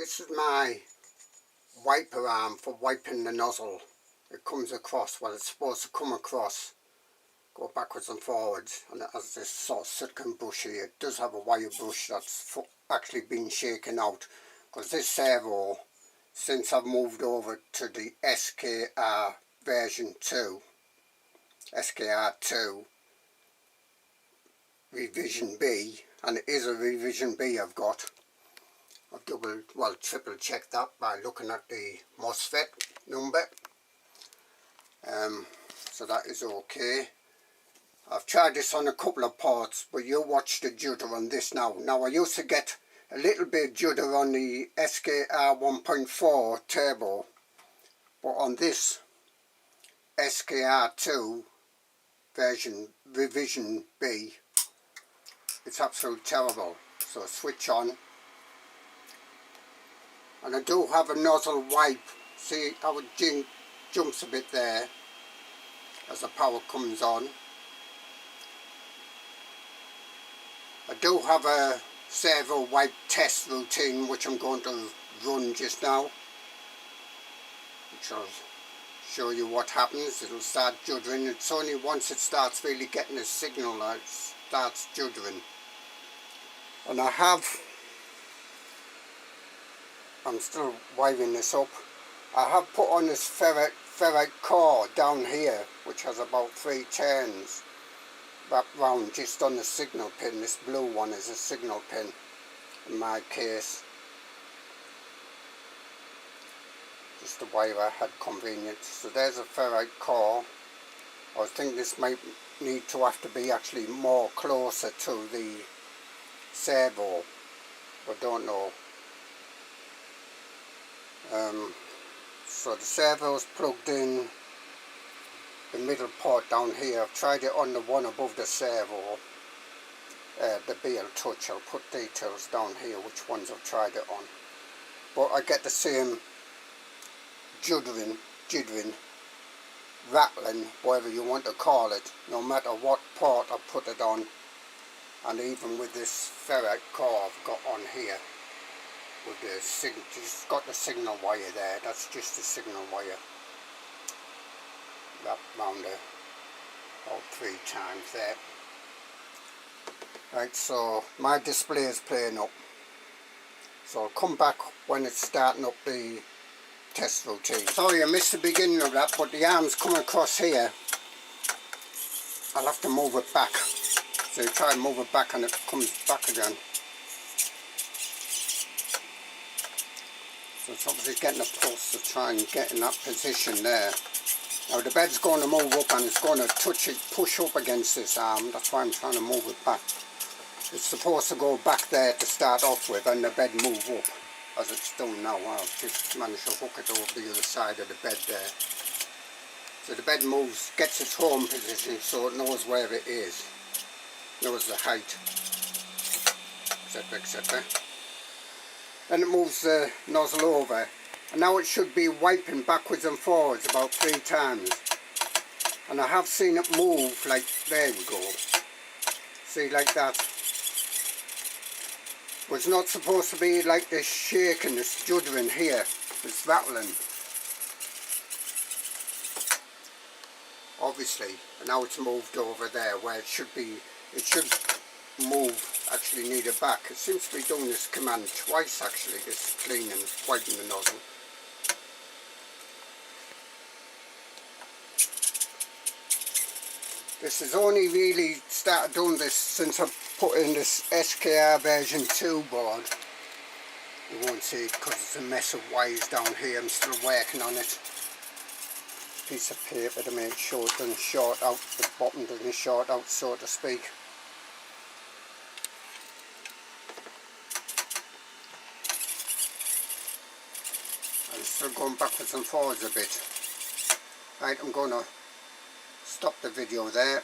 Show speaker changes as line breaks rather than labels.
this is my wiper arm for wiping the nozzle. It comes across, well it's supposed to come across, go backwards and forwards, and it has this sort of silicone brush here. It does have a wire brush that's actually been shaken out, because this servo, since I've moved over to the SKR version 2, SKR2 Revision B, and it is a Revision B I've got. I've triple checked that by looking at the MOSFET number. So that is okay. I've tried this on a couple of parts, but you'll watch the judder on this now. Now I used to get a little bit of judder on the SKR 1.4 turbo, but on this SKR2 version Revision B, it's absolutely terrible. So switch on, and I do have a nozzle wipe. See how it jumps a bit there as the power comes on. I do have a servo wipe test routine which I'm going to run just now, which I'll show you what happens. It'll start juddering. It's only once it starts really getting a signal that it starts juddering. And I'm still wiving this up. I have put on this ferrite core down here, which has about 3 turns wrapped round just on the signal pin. This blue one is a signal pin in my case. Just the wire I had convenient. So there's a ferrite core. I was thinking this might need to have to be actually more closer to the servo, but don't know. So the servo is plugged in the middle port down here. I've tried it on the one above the servo, the BL Touch. I'll put details down here which ones I've tried it on. But I get the same juddering, rattling, whatever you want to call it, no matter what port I put it on. And even with this ferrite core I've got on here, with the just got the signal wire there. That's just the signal wire wrapped round about 3 times there. Right, so my display is playing up. So I'll come back when it's starting up the test routine. Sorry I missed the beginning of that, but the arm's come across here. I'll have to move it back. So you try and move it back and it comes back again. So it's obviously getting a pulse to try and get in that position there. Now the bed's going to move up and it's going to push up against this arm. That's why I'm trying to move it back. It's supposed to go back there to start off with and the bed move up, as it's done now. I've just managed to hook it over the other side of the bed there. So the bed moves, gets its home position so it knows where it is, knows the height, etc, etc. Then it moves the nozzle over, and now it should be wiping backwards and forwards about 3 times. And I have seen it move, like, there we go, see, like that. But it's not supposed to be like this shaking, this juddering here, this rattling. Obviously, and now it's moved over there where it should be, it should move actually needed back. It seems to be doing this command twice actually, this cleaning, wiping the nozzle. This has only really started doing this since I put in this SKR version 2 board. You won't see it because it's a mess of wires down here. I'm still working on it. Piece of paper to make sure it doesn't short out, the bottom doesn't short out, so to speak. I'm still going backwards and forwards a bit. Right, I'm going to stop the video there.